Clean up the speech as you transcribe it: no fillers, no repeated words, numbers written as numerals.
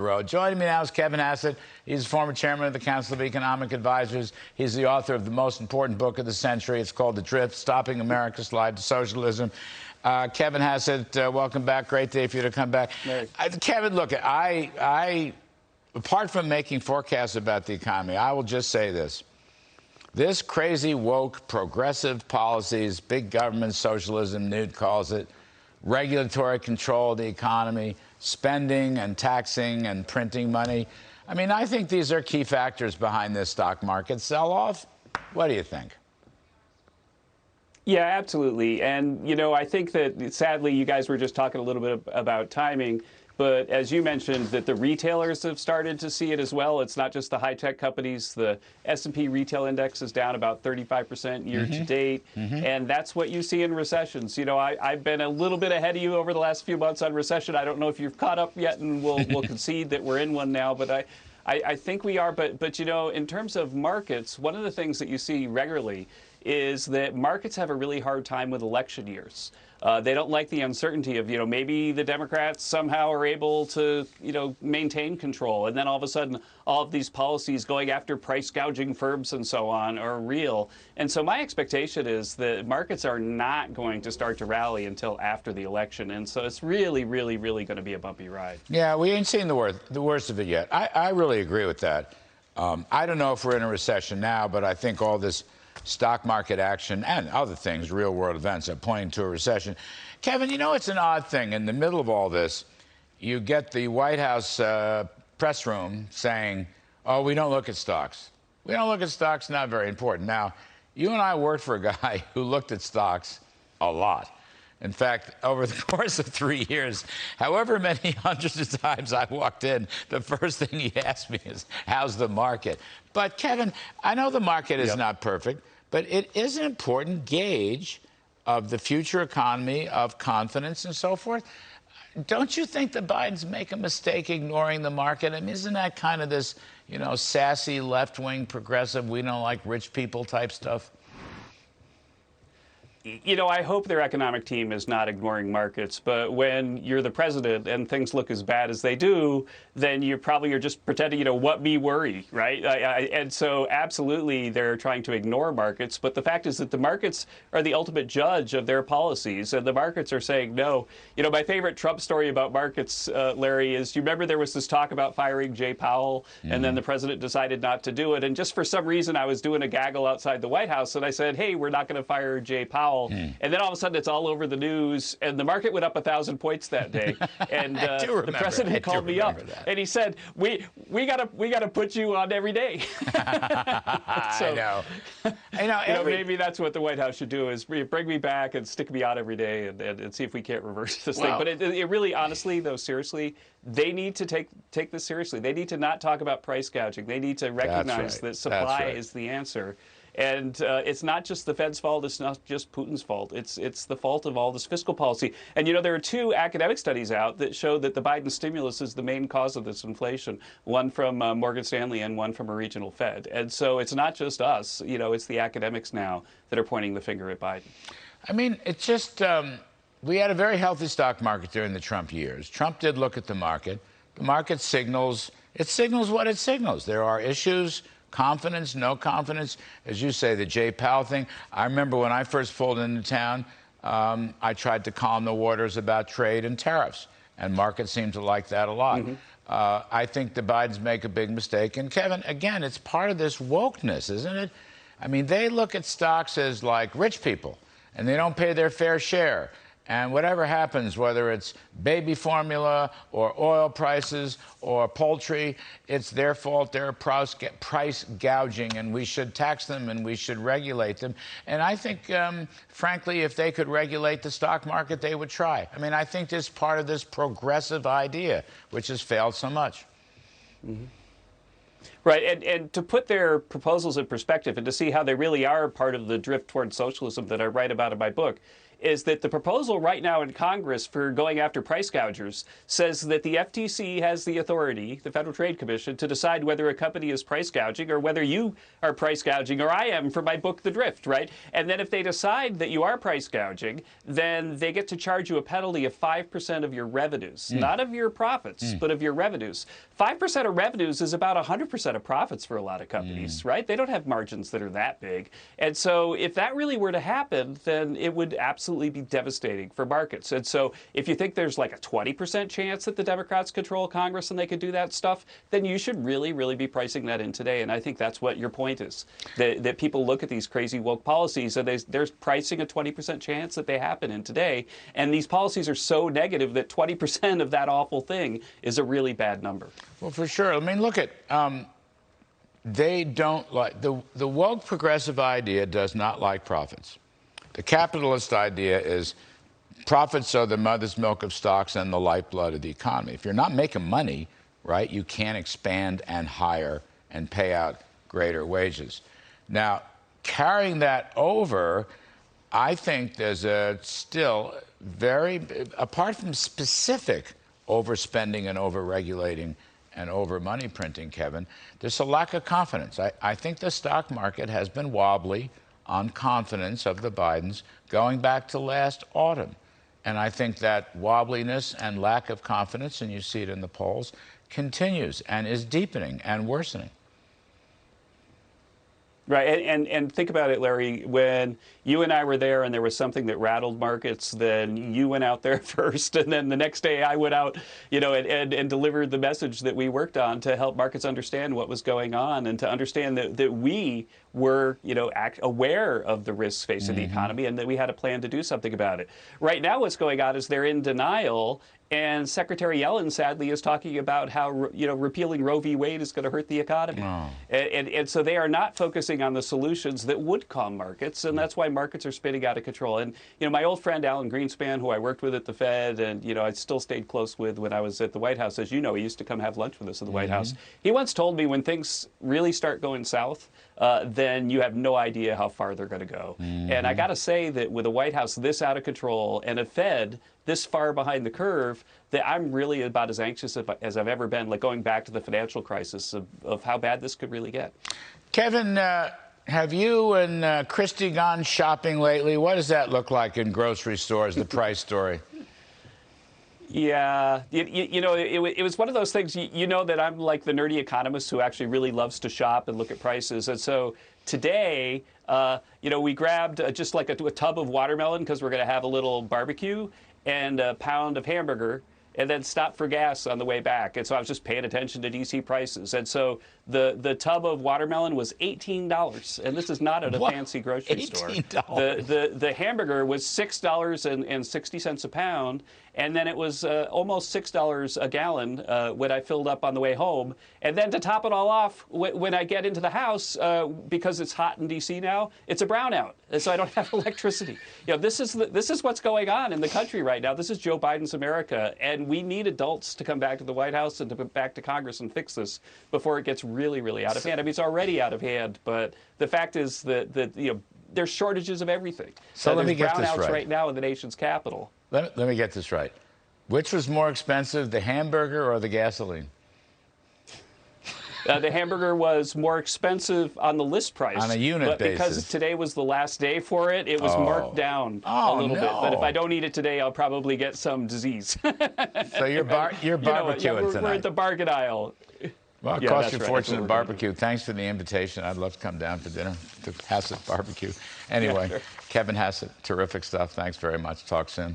Road. Joining me now is Kevin Hassett. He's former chairman of the Council of Economic Advisors. He's the author of the most important book of the century. It's called The Drift, Stopping America's Slide to Socialism. Kevin Hassett, welcome back. Great day for you to come back. Kevin, look, I apart from making forecasts about the economy, I will just say this. This crazy, woke, progressive policies, big government socialism, Newt calls it, regulatory control of the economy, spending and taxing and printing money. I mean, I think these are key factors behind this stock market sell-off. What do you think? Yeah, absolutely. And, you know, I think that sadly, you guys were just talking a little bit about timing. But as you mentioned, that the retailers have started to see it as well. It's not just the high-tech companies. The S&P retail index is down about 35% year to date. And that's what you see in recessions. You know, I've been a little bit ahead of you over the last few months on recession. I don't know if you've caught up yet, and we'll concede that we're in one now. But I think we are. But, you know, in terms of markets, one of the things that you see regularly is that markets have a really hard time with election years. They don't like the uncertainty of, you know, maybe the Democrats somehow are able to, you know, maintain control. And then all of a sudden, all of these policies going after price gouging firms and so on are real. And so my expectation is that markets are not going to start to rally until after the election. And so it's really, really, really going to be a bumpy ride. Yeah, we ain't seen the worst of it yet. I really agree with that. I don't know if we're in a recession now, but I think all this stock market action and other things, real world events, are pointing to a recession. Kevin, you know, it's an odd thing. In the middle of all this, you get the White House press room saying, oh, we don't look at stocks. We don't look at stocks, not very important. Now, you and I worked for a guy who looked at stocks a lot. In fact, over the course of 3 years, however many hundreds of times I walked in, the first thing he asked me is, how's the market? But, Kevin, I know the market is not perfect, but it is an important gauge of the future economy, of confidence and so forth. Don't you think the Bidens make a mistake ignoring the market? I mean, isn't that kind of this, you know, sassy, left-wing, progressive, we don't like rich people type stuff? You know, I hope their economic team is not ignoring markets, but when you're the president and things look as bad as they do, then you probably are just pretending, you know, what me worry, right? And so absolutely they're trying to ignore markets, but the fact is that the markets are the ultimate judge of their policies, and the markets are saying no. You know, my favorite Trump story about markets, Larry, is you remember there was this talk about firing Jay Powell, and then the president decided not to do it, and just for some reason I was doing a gaggle outside the White House, and I said, hey, we're not going to fire Jay Powell. And then all of a sudden it's all over the news, and the market went up 1,000 points that day. And the president called me up, and he said, "We gotta put you on every day." So, I know. Maybe that's what the White House should do: is bring me back and stick me on every day, and see if we can't reverse this thing. But it really, honestly, though, seriously, they need to take this seriously. They need to not talk about price gouging. They need to recognize that supply is the answer. And it's not just the Fed's fault. It's not just Putin's fault. It's the fault of all this fiscal policy. And, you know, there are 2 academic studies out that show that the Biden stimulus is the main cause of this inflation, one from Morgan Stanley and one from a regional Fed. And so it's not just us. You know, it's the academics now that are pointing the finger at Biden. I mean, it's just we had a very healthy stock market during the Trump years. Trump did look at the market. The market signals what it signals. There are issues. Confidence, no confidence. As you say, the Jay Powell thing. I remember when I first pulled into town, I tried to calm the waters about trade and tariffs, and markets seem to like that a lot. I think the Bidens make a big mistake. And, Kevin, again, it's part of this wokeness, isn't it? I mean, they look at stocks as like rich people, and they don't pay their fair share. And whatever happens, whether it's baby formula or oil prices or poultry, it's their fault. They're price gouging, and we should tax them and we should regulate them. And I think, frankly, if they could regulate the stock market, they would try. I mean, I think this is part of this progressive idea, which has failed so much. Right, and to put their proposals in perspective and to see how they really are part of the drift toward socialism that I write about in my book, is that the proposal right now in Congress for going after price gougers says that the FTC has the authority, the Federal Trade Commission, to decide whether a company is price gouging or whether you are price gouging, or I am for my book, The Drift, right? And then if they decide that you are price gouging, then they get to charge you a penalty of 5% of your revenues, not of your profits, but of your revenues. 5% of revenues is about 100% of profits for a lot of companies, right? They don't have margins that are that big. And so if that really were to happen, then it would absolutely be devastating for markets. And so if you think there's like a 20% chance that the Democrats control Congress and they could do that stuff, then you should really, really be pricing that in today. And I think that's what your point is, that people look at these crazy woke policies and there's pricing a 20% chance that they happen in today. And these policies are so negative that 20% of that awful thing is a really bad number. Well, for sure. I mean, look at, they don't like, the woke progressive idea does not like profits. The capitalist idea is profits are the mother's milk of stocks and the lifeblood of the economy. If you're not making money, right, you can't expand and hire and pay out greater wages. Now, carrying that over, I think there's still very, apart from specific overspending and overregulating and over money printing, Kevin, there's a lack of confidence. I think the stock market has been wobbly on confidence of the Bidens going back to last autumn. And I think that wobbliness and lack of confidence, and you see it in the polls, continues and is deepening and worsening. Right, and think about it, Larry, when you and I were there and there was something that rattled markets, then you went out there first, and then the next day I went out, and delivered the message that we worked on to help markets understand what was going on and to understand that we were, aware of the risks facing the economy and that we had a plan to do something about it. Right now what's going on is they're in denial. And Secretary Yellen, sadly, is talking about how, repealing Roe v. Wade is going to hurt the economy. Oh. And so they are not focusing on the solutions that would calm markets, and that's why markets are spinning out of control. And, my old friend Alan Greenspan, who I worked with at the Fed and, I still stayed close with when I was at the White House, as you know, he used to come have lunch with us at the White House. He once told me when things really start going south, then you have no idea how far they're going to go. And I got to say that with a White House this out of control and a Fed this far behind the curve, that I'm really about as anxious as I've ever been, like going back to the financial crisis of how bad this could really get. Kevin, have you and Christy gone shopping lately? What does that look like in grocery stores, the price story? Yeah, it was one of those things, that I'm like the nerdy economist who actually really loves to shop and look at prices. And so today, we grabbed just like a tub of watermelon because we're going to have a little barbecue and a pound of hamburger, and then stopped for gas on the way back. And so I was just paying attention to DC prices. And so the tub of watermelon was $18, and this is not at a fancy grocery store. The hamburger was $6.60 a pound, and then it was almost $6 a gallon when I filled up on the way home. And then to top it all off, when I get into the house, because it's hot in DC now, it's a brownout, and so I don't have electricity. This is what's going on in the country right now. This is Joe Biden's America, and we need adults to come back to the White House and to come back to Congress and fix this before it gets really, really out of hand. I mean, it's already out of hand, but the fact is that there's shortages of everything. So let me get this brownouts right now in the nation's capital. Let me get this right. Which was more expensive, the hamburger or the gasoline? The hamburger was more expensive on the list price. On a unit basis. But because today was the last day for it, it was marked down a little bit. But if I don't eat it today, I'll probably get some disease. So you're barbecuing tonight. We're at the bargain aisle. Well, it cost you a fortune in barbecue. Thanks for the invitation. I'd love to come down for dinner to Hassett Barbecue. Anyway, Kevin Hassett, terrific stuff. Thanks very much. Talk soon.